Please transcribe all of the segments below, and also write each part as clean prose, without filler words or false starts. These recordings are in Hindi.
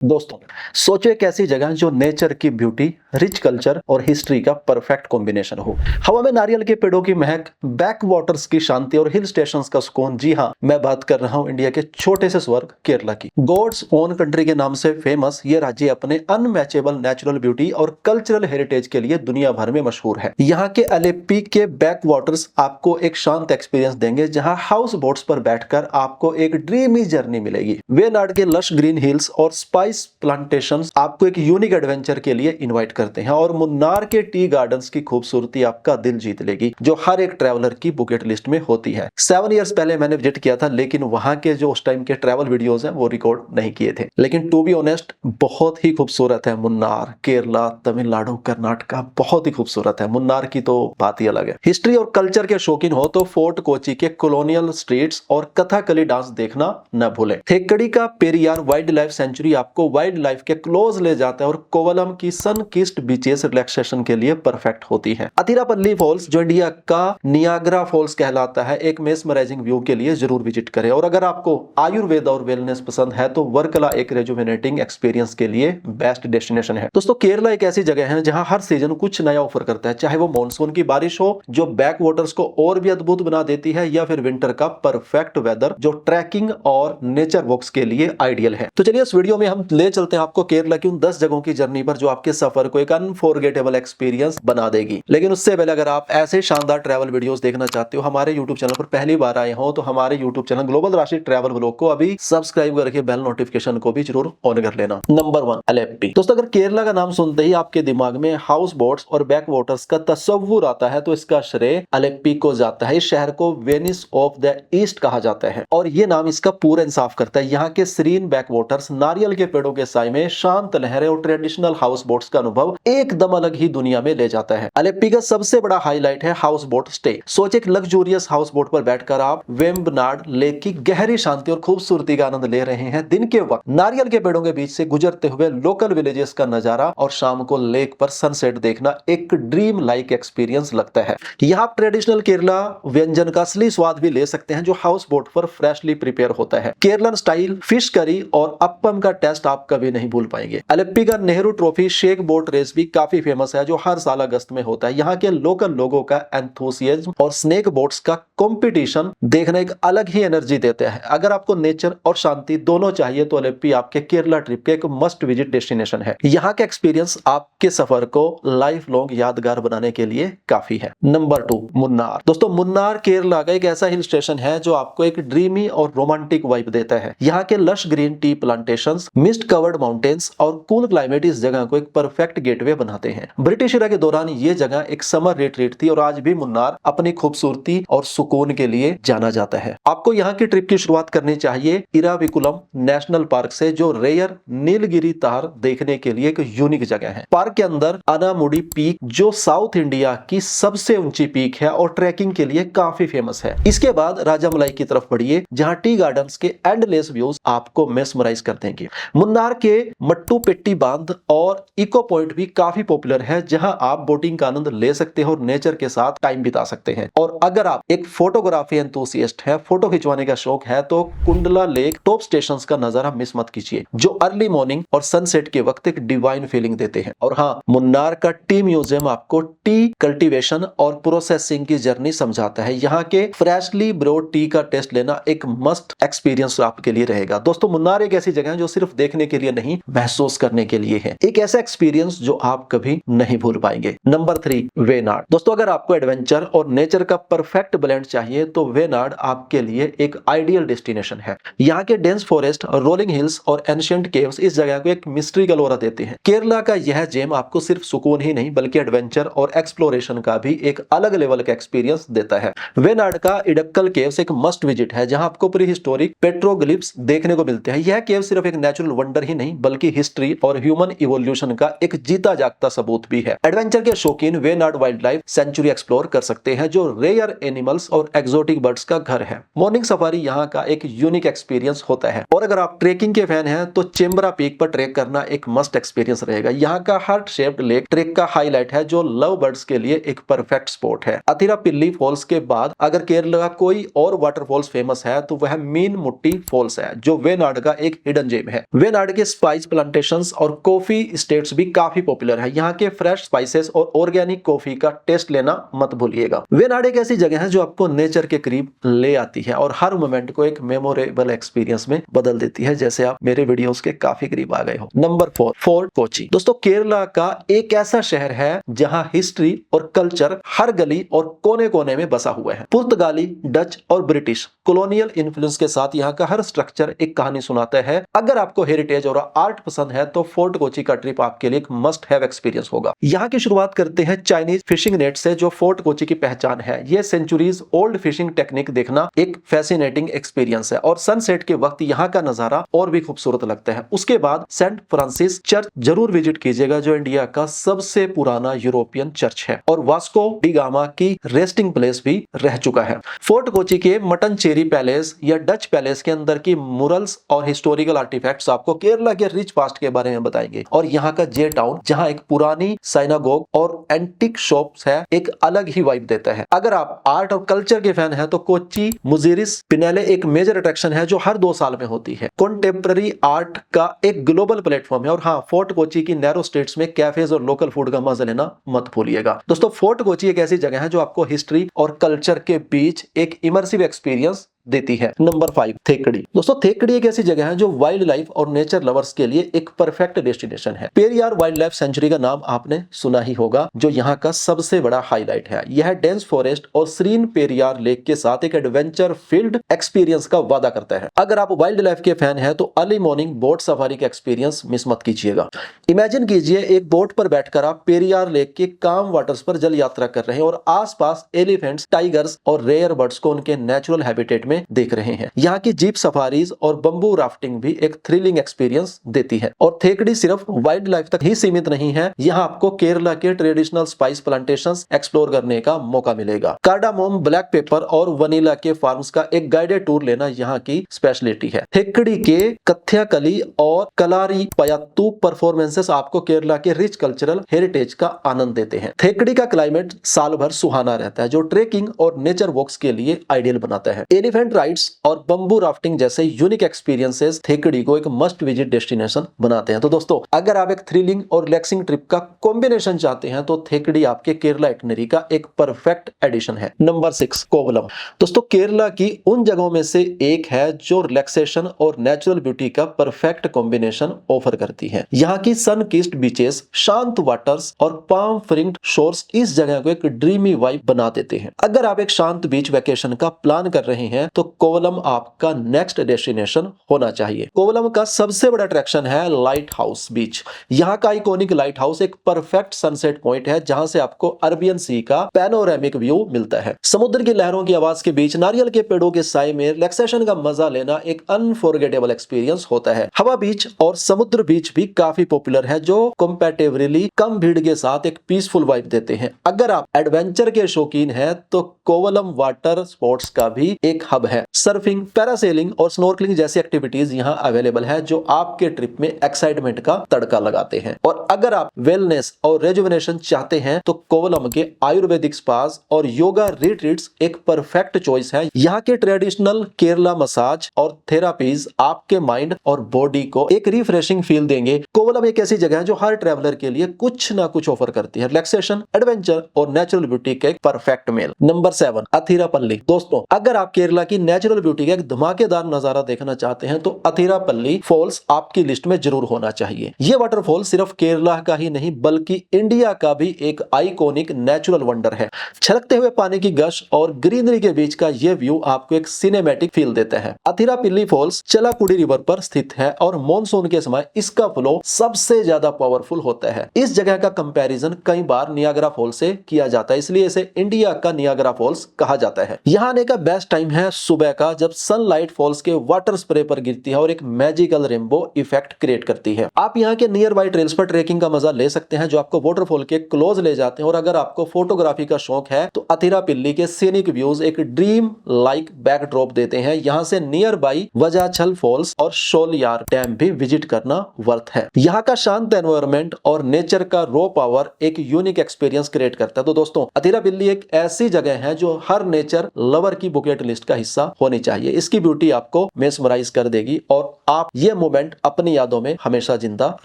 दोस्तों, सोचो एक ऐसी जगह जो नेचर की ब्यूटी, रिच कल्चर और हिस्ट्री का परफेक्ट कॉम्बिनेशन हो। हवा में नारियल के पेड़ों की महक, बैक वाटर्स की शांति और हिल स्टेशंस का सुकून। जी हाँ, मैं बात कर रहा हूँ इंडिया के छोटे से स्वर्ग केरला की। गॉड्स ओन कंट्री के नाम से फेमस ये राज्य अपने अनमैचेबल नेचुरल ब्यूटी और कल्चरल हेरिटेज के लिए दुनिया भर में मशहूर है। यहाँ के अलेप्पी के बैक वाटर्स आपको एक शांत एक्सपीरियंस देंगे, जहाँ हाउस बोट्स पर बैठकर आपको एक ड्रीमी जर्नी मिलेगी। वेनाड के लश ग्रीन हिल्स और स्पाइस प्लांटेशंस आपको एक यूनिक एडवेंचर के लिए इनवाइट करते हैं, और मुन्नार के टी गार्डन्स की खूबसूरती आपका दिल जीत लेगी, जो हर एक ट्रैवलर की बुकेट लिस्ट में होती है। 7 इयर्स पहले मैंने विजिट किया था, लेकिन वहां के जो उस टाइम के ट्रैवल वीडियोस हैं वो रिकॉर्ड नहीं किए थे। लेकिन टू बी ऑनेस्ट, बहुत ही खूबसूरत है मुन्नार। केरला, तमिलनाडु, कर्नाटका बहुत ही खूबसूरत है। मुन्नार की तो बात ही अलग है। हिस्ट्री और कल्चर के शौकीन हो तो फोर्ट कोची के कॉलोनियल स्ट्रीट्स और कथकली डांस देखना न भूलें। थेक्कड़ी का पेरियार वाइल्ड लाइफ सेंचुरी आपको वाइल्ड लाइफ के क्लोज ले जाता है, और कोवलम की सन किस्ड बीचेस रिलैक्सेशन के लिए परफेक्ट होती है। अतिरापल्ली फॉल्स, जो इंडिया का नियाग्रा फॉल्स कहलाता है, एक मेस्मराइजिंग व्यू के लिए जरूर विजिट करें। और अगर आपको आयुर्वेद और वेलनेस पसंद है तो वर्कला एक रेजुविनेटिंग एक्सपीरियंस के लिए बेस्ट डेस्टिनेशन है। दोस्तों, केरला एक ऐसी जगह है जहां हर सीजन कुछ नया ऑफर करता है, चाहे वो मानसून की बारिश हो जो बैक वाटर्स को और भी अद्भुत बना देती है, या फिर विंटर का परफेक्ट वेदर जो ट्रैकिंग और नेचर वॉक्स के लिए आइडियल है। तो चलिए इस वीडियो में हम ले चलते हैं आपको केरला की उन 10 जगहों की जर्नी पर, जो आपके सफर को एक अनफॉरगेटेबल एक्सपीरियंस बना देगी। लेकिन उससे पहले अगर आप ऐसे शानदार ट्रैवल वीडियोस देखना चाहते हो, हमारे यूट्यूब चैनल पर पहली बार आए हो, तो हमारे यूट्यूब चैनल ग्लोबल राशि ट्रैवल व्लॉग को अभी सब्सक्राइब करके बेल नोटिफिकेशन को भी जरूर ऑन कर लेना। नंबर 1, अलेप्पी। दोस्तों, अगर केरला का नाम सुनते ही आपके दिमाग में हाउस बोट्स और बैक वाटर्स का तस्वुर आता है, तो इसका श्रेय अलेप्पी को जाता है। इस शहर को वेनिस ऑफ द ईस्ट कहा जाता है, और ये नाम इसका पूरा इंसाफ करता है। यहाँ के सीरीन बैक वाटर्स, नारियल के पेड़ों के साए में शांत लहरें और ट्रेडिशनल हाउस बोट्स का अनुभव एकदम अलग ही दुनिया में ले जाता है। अलेप्पी का सबसे बड़ा हाईलाइट है हाउस बोट स्टे। सोच, एक लग्जूरियस हाउस बोट पर बैठकर आप वेम्बनाड लेक की गहरी शांति और खूबसूरती का आनंद ले रहे हैं। दिन के वक्त नारियल के पेड़ों के बीच से गुजरते हुए लोकल विलेजेस का नजारा, और शाम को लेक पर सनसेट देखना एक ड्रीम लाइक एक्सपीरियंस लगता है। यहाँ आप ट्रेडिशनल केरला व्यंजन का असली स्वाद भी ले सकते हैं, जो हाउस बोट पर फ्रेशली प्रिपेयर होता है। केरलन स्टाइल फिश करी और अप्पम का टेस्ट आप कभी नहीं भूल पाएंगे। अलेप्पी का Nehru trophy snake boat race भी काफी फेमस है, जो हर साल अगस्त में होता है। यहाँ के लोकल लोगों का एंथुसियाज्म और स्नेक बोट्स का कंपटीशन देखना एक अलग ही एनर्जी देता है। अगर आपको नेचर और शांति दोनों चाहिए तो अलेप्पी आपके केरला ट्रिप के एक मस्ट विजिट डेस्टिनेशन है। यहाँ का एक्सपीरियंस आपके सफर को लाइफ लॉन्ग यादगार बनाने के लिए काफी है। नंबर 2, मुन्नार। दोस्तों, मुन्नार केरला का एक ऐसा हिल स्टेशन है जो आपको एक ड्रीमी और रोमांटिक वाइब देता है। यहाँ के lush green tea plantations, mist covered mountains और कूल क्लाइमेट इस जगह को एक परफेक्ट गेटवे बनाते हैं। ब्रिटिश एरा के दौरान ये जगह एक समर रिट्रीट थी, और आज भी मुन्नार अपनी खूबसूरती और सुकून के लिए जाना जाता है। आपको यहाँ की ट्रिप की शुरुआत करनी चाहिए इराविकुलम नेशनल पार्क से, जो रेयर नीलगिरी तार देखने के लिए एक यूनिक जगह है। पार्क के अंदर अनामुडी पीक, जो साउथ इंडिया की सबसे ऊंची पीक है और ट्रैकिंग के लिए काफी फेमस है। इसके बाद राजामलाई की तरफ बढ़िए, जहाँ टी गार्डन्स के एंडलेस व्यूज आपको मेस्मराइज कर देंगे। मुन्नार के मट्टू पेट्टी बांध और इको पॉइंट भी काफी पॉपुलर है, जहां आप बोटिंग का आनंद ले सकते हो और नेचर के साथ टाइम बिता सकते हैं। और अगर आप एक फोटोग्राफी एंथुसियास्ट है, फोटो खिंचवाने का शौक है, तो कुंडला लेक टॉप स्टेशंस का नजारा मिस मत कीजिए, जो अर्ली मॉर्निंग और सनसेट के वक्त एक डिवाइन फीलिंग देते हैं। और हाँ, मुन्नार का टी म्यूजियम आपको टी कल्टीवेशन और प्रोसेसिंग की जर्नी समझाता है। यहाँ के फ्रेशली ब्रोड टी का टेस्ट लेना एक मस्ट एक्सपीरियंस आपके लिए रहेगा। दोस्तों, मुन्नार एक ऐसी जगह है जो सिर्फ देखने के लिए नहीं, महसूस करने के लिए है। एक ऐसा एक्सपीरियंस जो आप कभी नहीं भूल पाएंगे। नंबर 3, वेनाड। दोस्तों, अगर आपको एडवेंचर और नेचर का परफेक्ट ब्लेंड चाहिए तो वेनाड आपके लिए एक आइडियल डेस्टिनेशन है। यहाँ के डेंस फॉरेस्ट, रोलिंग हिल्स और एंशिएंट केव्स इस जगह को एक मिस्ट्री का ऑरा देते हैं। केरला का यह जेम आपको सिर्फ सुकून ही नहीं, बल्कि एडवेंचर और एक्सप्लोरेशन का भी एक अलग लेवल का एक्सपीरियंस देता है। वेनाड का इडक्कल केव्स एक मस्ट विजिट है, जहां आपको प्री हिस्टोरिक पेट्रोग्लिफ्स देखने को मिलते हैं। यह केव सिर्फ एक नेचुरल वंडर ही नहीं, बल्कि हिस्ट्री और ह्यूमन इवोल्यूशन का एक जीता जागता सबूत भी है। एडवेंचर के शौकीन Wayanad wild life sanctuary explore कर सकते हैं, जो रेयर एनिमल्स और एक्सोटिक बर्ड्स का घर है। मॉर्निंग सफारी यहाँ का एक यूनिक एक्सपीरियंस होता है। और अगर आप ट्रेकिंग के फैन हैं तो चेम्बरा पीक पर ट्रेक करना एक मस्ट एक्सपीरियंस रहेगा। यहाँ का हार्ट शेप्ड लेक ट्रेक का हाईलाइट है, जो लव बर्ड्स के लिए एक परफेक्ट स्पॉट है। अतिरापिल्ली फॉल्स के बाद अगर केरला का कोई और वाटरफॉल्स फेमस है तो वह मीन मुट्टी फॉल्स है, जो वेनाड का एक हिडन जेम है। वेनाड के स्पाइस प्लांटेशंस और कॉफी स्टेट्स भी काफी पॉपुलर है। यहाँ के फ्रेश स्पाइसेस और ऑर्गेनिक कॉफी का टेस्ट लेना मत भूलिएगा। वेनाड एक ऐसी जगह है जो आपको नेचर के करीब ले आती है और हर मोमेंट को एक मेमोरेबल एक्सपीरियंस में बदल देती है, जैसे आप मेरे वीडियोस के काफी करीब आ गए हो। Number 4, fort Kochi. दोस्तों, केरला का एक ऐसा शहर है जहां हिस्ट्री और कल्चर हर गली और कोने कोने में बसा हुआ है। पुर्तगाली, डच और ब्रिटिश कॉलोनियल इन्फ्लुएंस के साथ यहाँ का हर स्ट्रक्चर एक कहानी सुनाता है। अगर आपको हेरिटेज और आर्ट पसंद है तो फोर्ट कोची का ट्रिप आपके लिए एक मस्ट हैव एक्सपीरियंस होगा। यहाँ की शुरुआत करते हैं चाइनीज फिशिंग नेट से, जो फोर्ट कोची की पहचान है। ये सेंचुरीज ओल्ड फिशिंग टेक्निक देखना एक फैसिनेटिंग एक्सपीरियंस है और सनसेट के वक्त यहाँ का नजारा और भी खूबसूरत लगता है। उसके बाद सेंट फ्रांसिस चर्च जरूर विजिट कीजिएगा, जो इंडिया का सबसे पुराना यूरोपियन चर्च है और वास्को डी गामा की रेस्टिंग प्लेस भी रह चुका है। फोर्ट कोची के मटनचेरी पैलेस या डच पैलेस के अंदर की मुरल्स और हिस्टोरिकल आर्टिफैक्ट्स आपको केरला के रिच पास्ट के बारे में बताएंगे। और यहाँ का जे टाउन, जहाँ एक पुरानी साइनागोग और एंटिक शॉप्स है, एक अलग ही वाइब देता है। अगर आप आर्ट और कल्चर के फैन हैं तो कोची मुजिरिस पिनेले एक मेजर अट्रैक्शन है जो हर 2 साल में होती है। कॉन्टेम्पररी आर्ट का एक ग्लोबल प्लेटफॉर्म है। और हाँ, फोर्ट कोची की नैरो स्ट्रीट्स में कैफेज और लोकल फूड का मजा लेना मत भूलिएगा। दोस्तों, फोर्ट कोची एक ऐसी जगह है जो आपको हिस्ट्री और कल्चर के बीच एक इमर्सिव एक्सपीरियंस देती है। नंबर 5, थेकड़ी। दोस्तों, थेकड़ी एक ऐसी जगह है जो वाइल्ड लाइफ और नेचर लवर्स के लिए एक परफेक्ट डेस्टिनेशन है। पेरियार वाइल्ड लाइफ सेंचुरी का नाम आपने सुना ही होगा, जो यहाँ का सबसे बड़ा हाईलाइट है। यह डेंस फॉरेस्ट और सीरीन पेरियार लेक के साथ एक एडवेंचर फील्ड एक्सपीरियंस का वादा करता है। अगर आप वाइल्ड लाइफ के फैन हैं तो अर्ली मॉर्निंग बोट सफारी का एक्सपीरियंस मिस मत कीजिएगा। इमेजिन कीजिए, एक बोट पर बैठकर आप पेरियार लेक के काम वाटर्स पर जल यात्रा कर रहे हैं और आसपास एलिफेंट्स, टाइगर्स और रेयर बर्ड्स को उनके नेचुरल हैबिटेट में देख रहे हैं। यहाँ की जीप सफारीज और बंबू राफ्टिंग भी एक थ्रिलिंग एक्सपीरियंस देती है। और थेकड़ी सिर्फ वाइल्ड लाइफ तक ही सीमित नहीं है, यहाँ आपको केरला के ट्रेडिशनल स्पाइस प्लांटेशंस एक्सप्लोर करने का मौका मिलेगा। कार्डामोम, ब्लैक पेपर और वनीला के फार्म्स का एक गाइडेड टूर लेना यहाँ की स्पेशलिटी है। थेकड़ी के कथ्याकली और कलारी पयात्तू परफॉर्मेंसेस आपको केरला के रिच कल्चरल हेरिटेज का आनंद देते हैं। थेकड़ी का क्लाइमेट साल भर सुहाना रहता है, जो ट्रेकिंग और नेचर वॉक्स के लिए आइडियल बनाता है। एलिफेंट राइड्स और बंबू राफ्टिंग जैसे यूनिक एक्सपीरियंसेस थेकड़ी को एक मस्ट विजिट डेस्टिनेशन बनाते हैं। तो दोस्तों, अगर आप एक थ्रिलिंग और रिलैक्सिंग ट्रिप का कॉम्बिनेशन चाहते हैं तो थेकड़ी आपके केरला इटिनरी का एक परफेक्ट एडिशन है। नंबर 6, कोवलम। दोस्तों, केरला की उन जगहों में से एक है जो रिलैक्सेशन और नेचुरल ब्यूटी का परफेक्ट कॉम्बिनेशन ऑफर करती है। यहाँ की सन किस्ड बीचेस, शांत वाटर्स और पाम फ्रिंक्ड शोर्स इस जगह को एक ड्रीमी वाइब बना देते हैं। अगर आप एक शांत बीच वेकेशन का प्लान कर रहे हैं तो कोवलम आपका नेक्स्ट डेस्टिनेशन होना चाहिए। कोवलम का सबसे बड़ा अट्रैक्शन है लाइट हाउस बीच। यहाँ का आइकॉनिक लाइट हाउस एक परफेक्ट सनसेट पॉइंट है, जहां से आपको अरबियन सी का पैनोरामिक व्यू मिलता है। समुद्र की लहरों की आवाज के बीच नारियल के पेड़ों के साए में रिलैक्सेशन का मजा लेना एक अनफॉरगेटेबल एक्सपीरियंस होता है। हवा बीच और समुद्र बीच भी काफी पॉपुलर है, जो कंपैरेटिवली कम भीड़ के साथ एक पीसफुल वाइब देते हैं। अगर आप एडवेंचर के शौकीन हैं तो कोवलम वाटर स्पोर्ट्स का भी एक हब है। सर्फिंग, पैरासेलिंग और स्नॉर्कलिंग जैसी एक्टिविटीज यहाँ अवेलेबल है, जो आपके ट्रिप में एक्साइटमेंट का तड़का लगाते हैं। और अगर आप वेलनेस और रेजुवेनेशन चाहते हैं तो कोवलम के आयुर्वेदिक स्पास और योगा रिट्रीट्स एक परफेक्ट चॉइस है। यहाँ के ट्रेडिशनल केरला मसाज और थेरापीज आपके माइंड और बॉडी को एक रिफ्रेशिंग फील देंगे। कोवलम एक ऐसी जगह है जो हर ट्रैवलर के लिए कुछ ना कुछ ऑफर करती है। रिलैक्सेशन, एडवेंचर और नेचुरल ब्यूटी के एक परफेक्ट मेल। नंबर 7, अथिरापल्ली। दोस्तों, अगर आप केरला की नेचुरल ब्यूटी का एक धमाकेदार नजारा देखना चाहते हैं तो अथिरापल्ली फॉल्स आपकी लिस्ट में जरूर होना चाहिए। ये वाटरफॉल सिर्फ केरला का ही नहीं बल्कि इंडिया का भी एक आइकॉनिक नेचुरल वंडर है। छलकते हुए पानी की गश और ग्रीनरी के बीच का ये व्यू आपको एक सिनेमैटिक फील देता है। अथिरापल्ली फॉल्स चलाकुडी रिवर पर स्थित है और मॉनसून के समय इसका फ्लो सबसे ज्यादा पावरफुल होता है। इस जगह का कंपैरिजन कई बार नियाग्रा फॉल्स से किया जाता है, इसलिए इसे इंडिया का नियाग्रा फॉल्स कहा जाता है। यहाँ आने का बेस्ट टाइम है सुबह का, जब सनलाइट फॉल्स के वाटर स्प्रे पर गिरती है और एक मैजिकल रेनबो इफेक्ट क्रिएट करती है। आप यहाँ के नियर बाई ट्रेल्स पर ट्रेकिंग का मजा ले सकते हैं, जो आपको वाटरफॉल के क्लोज ले जाते हैं। और अगर आपको फोटोग्राफी का शौक है तो अथिरापल्ली के सीनिक व्यूज एक ड्रीम लाइक बैकड्रॉप देते हैं। यहाँ से नियर बाई वजाछल फॉल्स और शोलियार डैम भी विजिट करना वर्थ है। यहाँ का शांत एनवायरनमेंट और नेचर का रॉ पावर एक यूनिक एक्सपीरियंस क्रिएट करता है। तो दोस्तों, अथिरापल्ली एक ऐसी जगह है जो हर नेचर लवर की बुकेट लिस्ट का हिस्सा होनी चाहिए। इसकी ब्यूटी आपको मेस्मराइज कर देगी और आप ये मोमेंट अपनी यादों में हमेशा जिंदा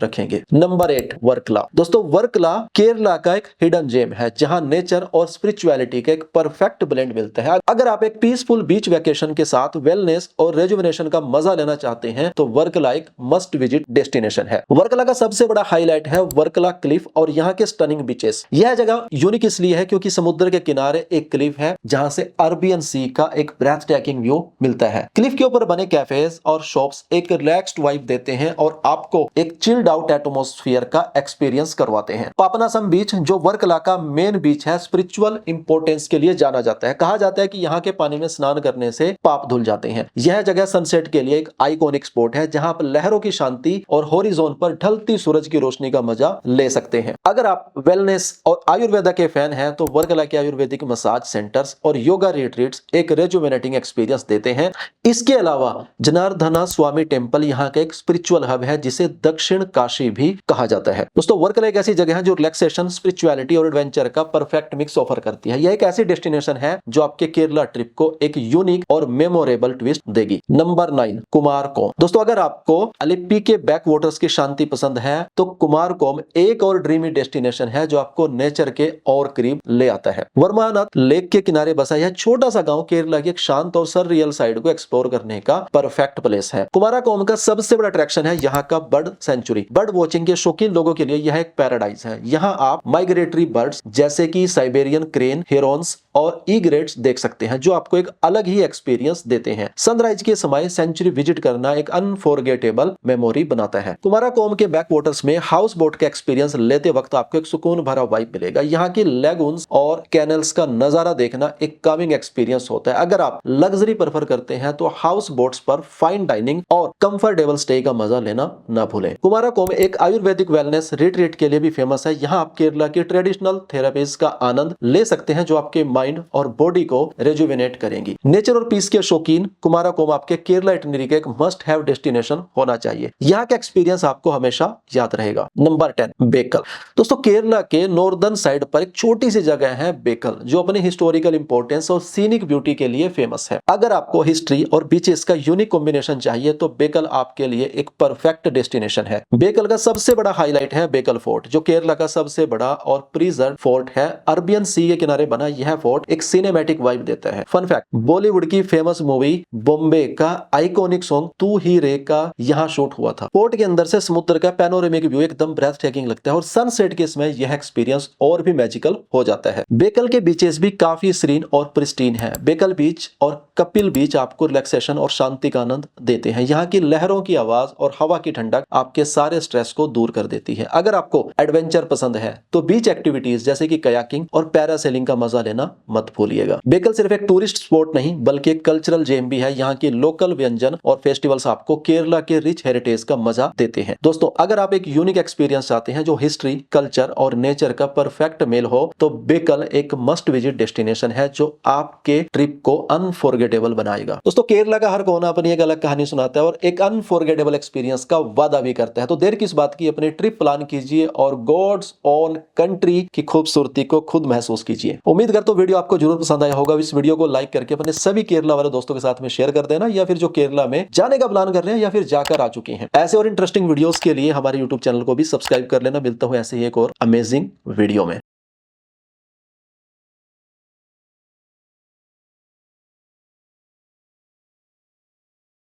रखेंगे। नंबर 8, वर्कला। दोस्तों वर्कला केरला का एक हिडन जेम है जहां नेचर और स्पिरिचुअलिटी का एक परफेक्ट ब्लेंड मिलता है। अगर आप एक पीसफुल बीच वेकेशन के साथ वेलनेस और रेजुविनेशन का मजा लेना चाहते हैं तो वर्कला एक मस्ट विजिट डेस्टिनेशन है। वर्कला का सबसे बड़ा हाईलाइट है वर्कला क्लिफ और यहाँ के स्टनिंग बीचेस। यह जगह यूनिक इसलिए है क्योंकि समुद्र के किनारे एक क्लिफ है जहां से अरबियन सी का एक ब्रेथ टेकिंग व्यू मिलता है। क्लिफ के ऊपर बने कैफेज और शॉप्स एक रिलैक्स्ड वाइब देते हैं और आपको एक चिल्ड आउट एटमॉस्फेयर का एक्सपीरियंस करवाते हैं। पापनासम बीच जो वर्कला का मेन बीच है स्पिरिचुअल इंपोर्टेंस के लिए जाना जाता है। कहा जाता है कि यहाँ के पानी में स्नान करने से पाप धुल जाते हैं। यह जगह सनसेट के लिए एक आइकॉनिक स्पॉट है जहां पर लहरों की शांति और हॉरिजॉन पर ढलती सूरज की रोशनी का मजा ले सकते हैं। अगर आप वेलनेस और आयुर्वेदा के फैन हैं तो वर्कला के आयुर्वेदिक मसाज सेंटर्स और योगा रिट्रीट्स एक रेजुवेनेटिंग एक्सपीरियंस देते हैं। इसके अलावा जनार्दना स्वामी टेम्पल यहाँ का एक स्पिरिचुअल हब है जिसे दक्षिण काशी भी कहा जाता है। दोस्तों वर्कला एक ऐसी जगह है जो रिलैक्सेशन, स्पिरिचुअलिटी और एडवेंचर का परफेक्ट मिक्स ऑफर करती है। यह एक ऐसी डेस्टिनेशन है जो आपके केरला ट्रिप को एक यूनिक और मेमोरेबल ट्विस्ट देगी। नंबर 9, कुमारकोम। दोस्तों अगर आपको अलिप्पी के बैक वाटर्स की शांति पसंद है तो कुमारकोम एक और ड्रीमी डेस्टिनेशन है जो आपको नेचर के और करीब ले आता है। वर्मानाथ लेक के किनारे बसा यह छोटा सा गांव केरला की एक शांत और सररियल साइड को एक्सप्लोर करने का परफेक्ट प्लेस है। कुमारकोम का सबसे बड़ा अट्रैक्शन है यहाँ का बर्ड सेंचुरी। बर्ड वॉचिंग के शौकीन लोगों के लिए यह एक पैराडाइज है। यहाँ आप माइग्रेटरी बर्ड्स जैसे कि साइबेरियन क्रेन, हेरोन्स और ईग्रेट्स देख सकते हैं जो आपको एक अलग ही एक्सपीरियंस देते हैं। सनराइज के समय सेंचुरी विजिट करना एक अनफॉरगेटेबल मेमोरी बनाता है। कुमारकोम के बैक वाटर्स में हाउस बोट का एक्सपीरियंस लेते वक्त आपको एक सुकून भरा वाइब मिलेगा। यहाँ की लेगून्स और कैनल्स का नजारा देखना एक कामिंग एक्सपीरियंस होता है। अगर आप लग्जरी प्रेफर करते हैं तो हाउस बोट्स पर फाइन डाइनिंग और कंफर्टेबल स्टे का मजा लेना न भूलें। कुमारकोम एक आयुर्वेदिक वेलनेस रिट्रीट के लिए भी फेमस है। यहाँ आप केरला की ट्रेडिशनल थेरेपीज का आनंद ले सकते हैं जो आपके माइंड और बॉडी को रेजुविनेट करेंगी। नेचर और पीस के शौकीन कुमारकोम आपके केरला इटिनरी का एक मस्ट हैव डेस्टिनेशन होना चाहिए। यहाँ का एक्सपीरियंस आपको हमेशा याद रहेगा। नंबर 10, बेकल। दोस्तों केरला के नॉर्दर्न साइड पर एक छोटी सी जगह है बेकल जो अपने हिस्टोरिकल इंपोर्टेंस और सीनिक ब्यूटी के लिए फेमस है। अगर आपको हिस्ट्री और बीचेस का यूनिक कॉम्बिनेशन चाहिए तो बेकल आपके लिए एक परफेक्ट डेस्टिनेशन है। बेकल का सबसे बड़ा हाईलाइट है बेकल फोर्ट जो केरला का सबसे बड़ा और प्रिजर्व फोर्ट है। अरबियन सी के किनारे बना यह फोर्ट एक सिनेमैटिक वाइब देता है। फन फैक्ट, बॉलीवुड की फेमस मूवी बॉम्बे का आइकॉनिक सॉन्ग तू ही रे का यहाँ शूट हुआ था। पोर्ट के अंदर से समुद्र का पैनोरेमिक व्यू एकदम ब्रेथ टेकिंग लगता है और सनसेट के समय यह एक्सपीरियंस और भी मैजिकल हो जाता है। बेकल के बीचेस भी काफी सीरीन और प्रिस्टीन है। बेकल बीच और कपिल बीच आपको रिलैक्सेशन और शांति का आनंद देते हैं। यहाँ की लहरों की आवाज और हवा की ठंडक आपके सारे स्ट्रेस को दूर कर देती है। अगर आपको एडवेंचर पसंद है तो बीच एक्टिविटीज जैसे कि कयाकिंग और पैरासेलिंग का मजा लेना मत भूलिएगा। बेकल सिर्फ एक टूरिस्ट स्पॉट नहीं बल्कि एक कल्चरल जेम भी है। यहाँ की लोकल व्यंजन और फेस्टिवल्स आपको केरला के रिच हेरिटेज का मजा देते हैं। दोस्तों अगर आप एक यूनिक एक्सपीरियंस चाहते हैं जो हिस्ट्री, कल्चर और नेचर का परफेक्ट मेल हो तो बेकल एक मस्ट विजिट डेस्टिनेशन है जो आपके ट्रिप को अनफॉरगेटेबल बनाएगा। दोस्तों केरला का हर कोना अपनी एक अलग कहानी सुनाता है और एक अनफॉरगेटेबल एक्सपीरियंस का वादा भी करता है। तो देर किस बात की, अपनी ट्रिप प्लान कीजिए और गॉड्स ओन कंट्री की खूबसूरती को खुद महसूस कीजिए। उम्मीद करता हूं वीडियो आपको जरूर पसंद आया होगा। इस वीडियो को लाइक करके अपने सभी केरला वाले दोस्तों के साथ में शेयर कर देना या फिर जो केरला में जाने का प्लान कर रहे हैं या फिर जाकर आ चुके हैं। ऐसे और इंटरेस्टिंग वीडियोस के लिए हमारे यूट्यूब चैनल को भी सब्सक्राइब कर लेना। मिलता हूं ऐसे ही एक और अमेजिंग वीडियो में।